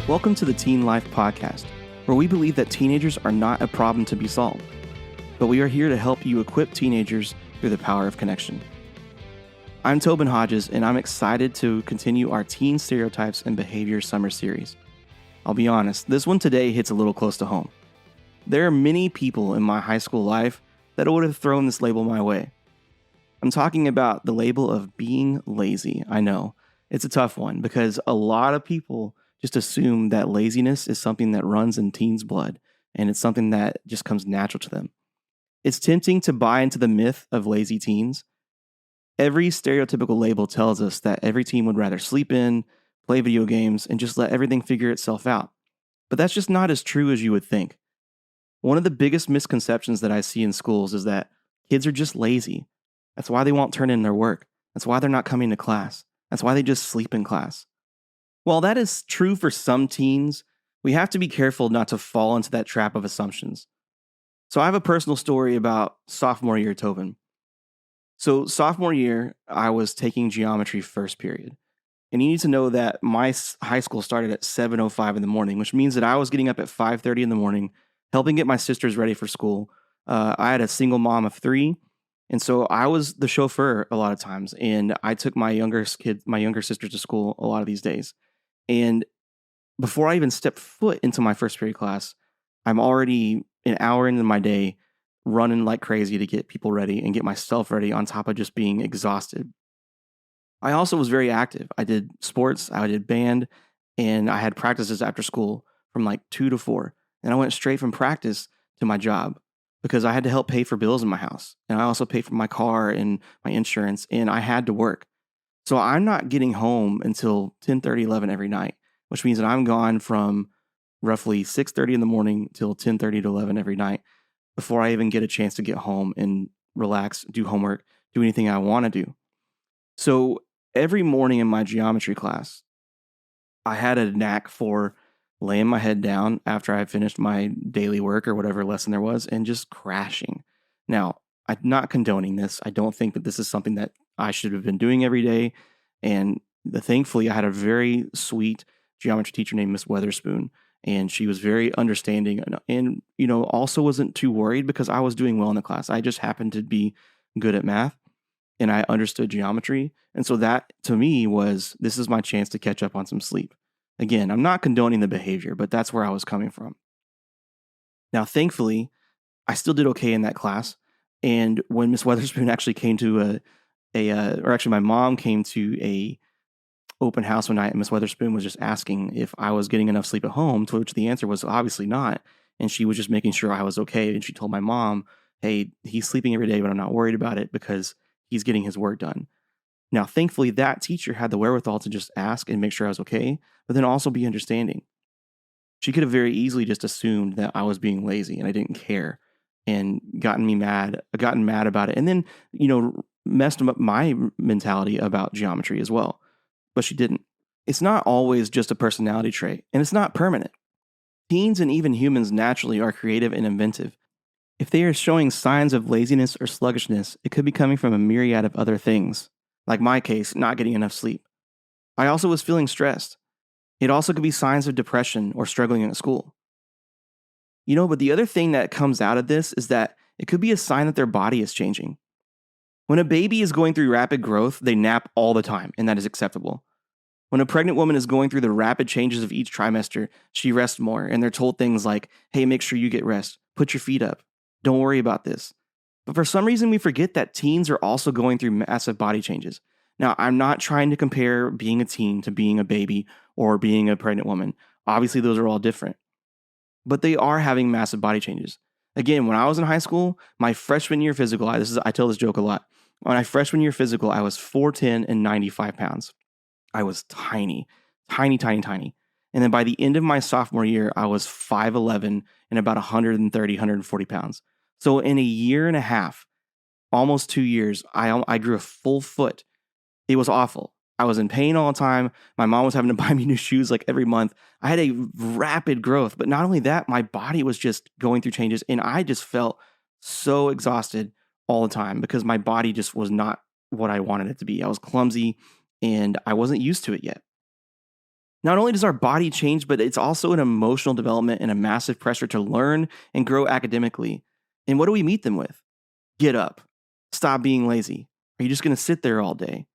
Welcome to the Teen Life Podcast, where we believe that teenagers are not a problem to be solved, but we are here to help you equip teenagers through the power of connection. I'm Tobin Hodges, and I'm excited to continue our Teen Stereotypes and Behavior Summer Series. I'll be honest, this one today hits a little close to home. There are many people in my high school life that would have thrown this label my way. I'm talking about the label of being lazy. I know, it's a tough one because a lot of people just assume that laziness is something that runs in teens' blood, and it's something that just comes natural to them. It's tempting to buy into the myth of lazy teens. Every stereotypical label tells us that every teen would rather sleep in, play video games, and just let everything figure itself out. But that's just not as true as you would think. One of the biggest misconceptions that I see in schools is that kids are just lazy. That's why they won't turn in their work. That's why they're not coming to class. That's why they just sleep in class. While that is true for some teens, we have to be careful not to fall into that trap of assumptions. So I have a personal story about sophomore year Tobin. So sophomore year, I was taking geometry first period. And you need to know that my high school started at 7:05 in the morning, which means that I was getting up at 5:30 in the morning, helping get my sisters ready for school. I had a single mom of 3, and so I was the chauffeur a lot of times, and I took my younger sister to school a lot of these days. And before I even stepped foot into my first period class, I'm already an hour into my day running like crazy to get people ready and get myself ready on top of just being exhausted. I also was very active. I did sports, I did band, and I had practices after school from like 2 to 4. And I went straight from practice to my job because I had to help pay for bills in my house. And I also paid for my car and my insurance, and I had to work. So I'm not getting home until 10:30, 11 every night, which means that I'm gone from roughly 6:30 in the morning till 10:30 to 11 every night before I even get a chance to get home and relax, do homework, do anything I want to do. So every morning in my geometry class, I had a knack for laying my head down after I finished my daily work or whatever lesson there was and just crashing. Now, I'm not condoning this. I don't think that this is something that I should have been doing every day. And thankfully, I had a very sweet geometry teacher named Miss Weatherspoon, and she was very understanding and also wasn't too worried because I was doing well in the class. I just happened to be good at math and I understood geometry. And so that to me was, this is my chance to catch up on some sleep. Again, I'm not condoning the behavior, but that's where I was coming from. Now, thankfully, I still did okay in that class. And when Miss Weatherspoon actually came to my mom came to a open house one night, and Miss Weatherspoon was just asking if I was getting enough sleep at home, to which the answer was obviously not. And she was just making sure I was okay. And she told my mom, hey, he's sleeping every day, but I'm not worried about it because he's getting his work done. Now, thankfully, that teacher had the wherewithal to just ask and make sure I was okay, but then also be understanding. She could have very easily just assumed that I was being lazy and I didn't care and gotten mad about it. And then, messed up my mentality about geometry as well. But she didn't. It's not always just a personality trait, and it's not permanent. Teens and even humans naturally are creative and inventive. If they are showing signs of laziness or sluggishness, it could be coming from a myriad of other things, like my case, not getting enough sleep. I also was feeling stressed. It also could be signs of depression or struggling at school. But the other thing that comes out of this is that it could be a sign that their body is changing. When a baby is going through rapid growth, they nap all the time, and that is acceptable. When a pregnant woman is going through the rapid changes of each trimester, she rests more, and they're told things like, hey, make sure you get rest. Put your feet up. Don't worry about this. But for some reason, we forget that teens are also going through massive body changes. Now, I'm not trying to compare being a teen to being a baby or being a pregnant woman. Obviously, those are all different. But they are having massive body changes. Again, when I was in high school, my freshman year physical, I tell this joke a lot. On my freshman year physical, I was 4'10" and 95 pounds. I was tiny. And then by the end of my sophomore year, I was 5'11" and about 130, 140 pounds. So in a year and a half, almost 2 years, I grew a full foot. It was awful. I was in pain all the time. My mom was having to buy me new shoes like every month. I had a rapid growth, but not only that, my body was just going through changes, and I just felt so exhausted all the time because my body just was not what I wanted it to be. I was clumsy and I wasn't used to it yet. Not only does our body change, but it's also an emotional development and a massive pressure to learn and grow academically. And what do we meet them with? Get up. Stop being lazy. Are you just going to sit there all day?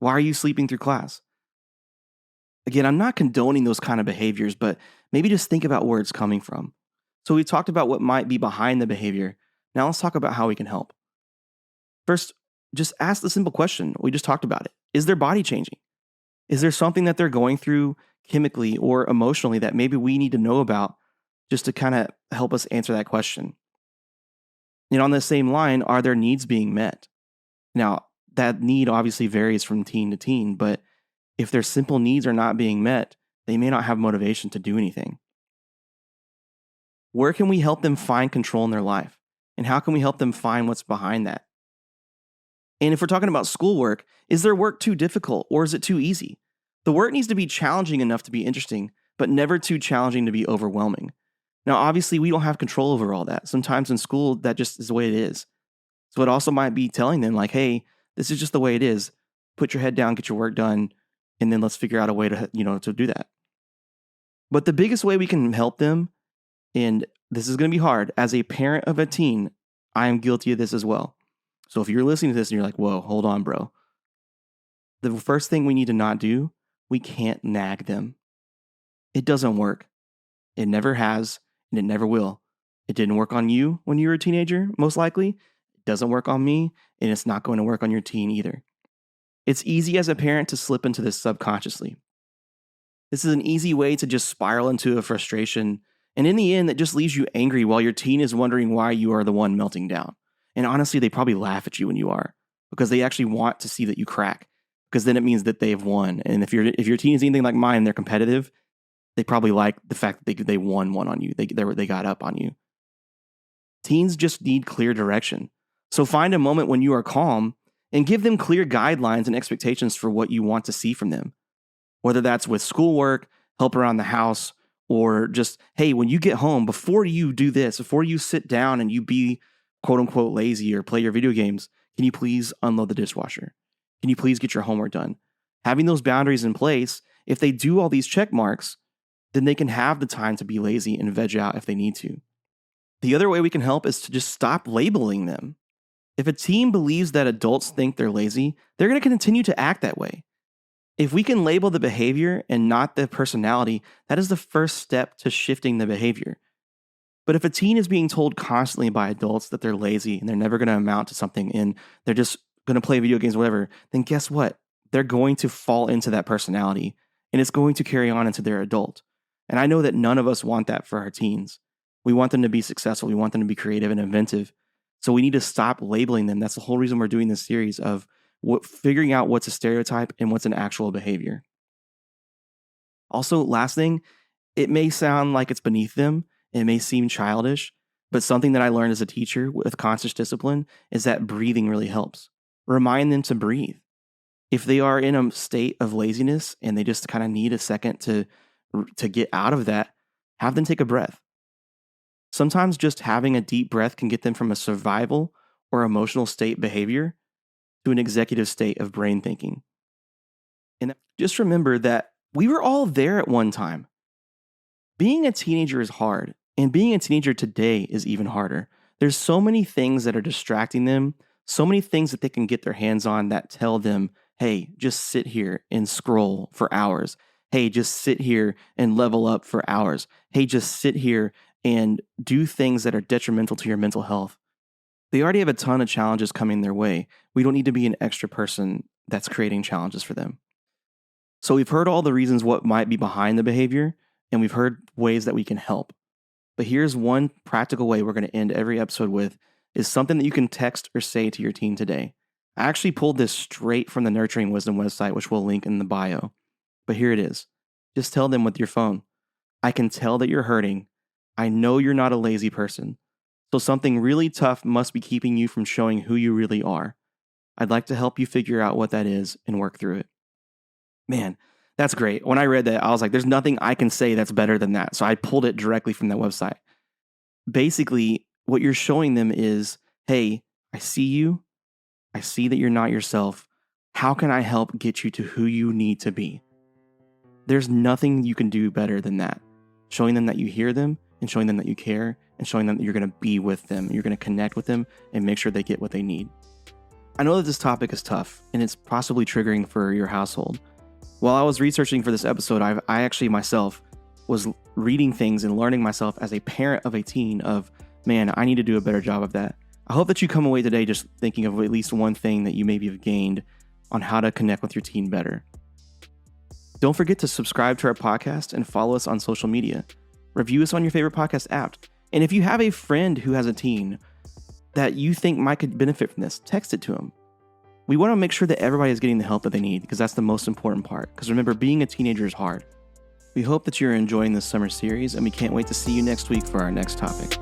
Why are you sleeping through class? Again, I'm not condoning those kind of behaviors, but maybe just think about where it's coming from. So we've talked about what might be behind the behavior. Now let's talk about how we can help. First, just ask the simple question. We just talked about it. Is their body changing? Is there something that they're going through chemically or emotionally that maybe we need to know about just to kind of help us answer that question? And on the same line, are their needs being met? Now, that need obviously varies from teen to teen, but if their simple needs are not being met, they may not have motivation to do anything. Where can we help them find control in their life? And how can we help them find what's behind that? And if we're talking about schoolwork, is their work too difficult or is it too easy? The work needs to be challenging enough to be interesting, but never too challenging to be overwhelming. Now, obviously, we don't have control over all that. Sometimes in school, that just is the way it is. So it also might be telling them like, hey, this is just the way it is. Put your head down, get your work done, and then let's figure out a way to, to do that. But the biggest way we can help them, and this is going to be hard, as a parent of a teen, I am guilty of this as well. So if you're listening to this and you're like, whoa, hold on, bro. The first thing we need to not do, we can't nag them. It doesn't work. It never has, and it never will. It didn't work on you when you were a teenager, most likely. It doesn't work on me, and it's not going to work on your teen either. It's easy as a parent to slip into this subconsciously. This is an easy way to just spiral into a frustration, and in the end, that just leaves you angry while your teen is wondering why you are the one melting down. And honestly, they probably laugh at you when you are, because they actually want to see that you crack, because then it means that they've won. And if your teen is anything like mine, they're competitive, they probably like the fact that they won one on you. They got up on you. Teens just need clear direction. So find a moment when you are calm and give them clear guidelines and expectations for what you want to see from them. Whether that's with schoolwork, help around the house, or just, hey, when you get home, before you do this, before you sit down and you be quote unquote lazy or play your video games, can you please unload the dishwasher? Can you please get your homework done? Having those boundaries in place, if they do all these check marks, then they can have the time to be lazy and veg out if they need to. The other way we can help is to just stop labeling them. If a teen believes that adults think they're lazy, they're going to continue to act that way. If we can label the behavior and not the personality, that is the first step to shifting the behavior. But if a teen is being told constantly by adults that they're lazy and they're never going to amount to something and they're just going to play video games or whatever, then guess what? They're going to fall into that personality and it's going to carry on into their adult. And I know that none of us want that for our teens. We want them to be successful. We want them to be creative and inventive. So we need to stop labeling them. That's the whole reason we're doing this series of figuring out what's a stereotype and what's an actual behavior. Also, last thing, it may sound like it's beneath them. It may seem childish, but something that I learned as a teacher with conscious discipline is that breathing really helps. Remind them to breathe. If they are in a state of laziness and they just kind of need a second to get out of that, have them take a breath. Sometimes just having a deep breath can get them from a survival or emotional state behavior to an executive state of brain thinking. And just remember that we were all there at one time. Being a teenager is hard, and being a teenager today is even harder. There's so many things that are distracting them, so many things that they can get their hands on that tell them, hey, just sit here and scroll for hours. Hey, just sit here and level up for hours. Hey, just sit here and do things that are detrimental to your mental health. They already have a ton of challenges coming their way. We don't need to be an extra person that's creating challenges for them. So we've heard all the reasons what might be behind the behavior, and we've heard ways that we can help. But here's one practical way we're going to end every episode with, is something that you can text or say to your teen today. I actually pulled this straight from the Nurturing Wisdom website, which we'll link in the bio. But here it is. Just tell them with your phone, I can tell that you're hurting. I know you're not a lazy person. So something really tough must be keeping you from showing who you really are. I'd like to help you figure out what that is and work through it. Man, that's great. When I read that, I was like, there's nothing I can say that's better than that. So I pulled it directly from that website. Basically, what you're showing them is, hey, I see you. I see that you're not yourself. How can I help get you to who you need to be? There's nothing you can do better than that. Showing them that you hear them and showing them that you care and showing them that you're going to be with them. You're going to connect with them and make sure they get what they need. I know that this topic is tough and it's possibly triggering for your household. While I was researching for this episode, I actually myself was reading things and learning myself as a parent of a teen of, man, I need to do a better job of that. I hope that you come away today just thinking of at least one thing that you maybe have gained on how to connect with your teen better. Don't forget to subscribe to our podcast and follow us on social media. Review us on your favorite podcast app. And if you have a friend who has a teen that you think might could benefit from this, text it to them. We want to make sure that everybody is getting the help that they need because that's the most important part. Because remember, being a teenager is hard. We hope that you're enjoying this summer series and we can't wait to see you next week for our next topic.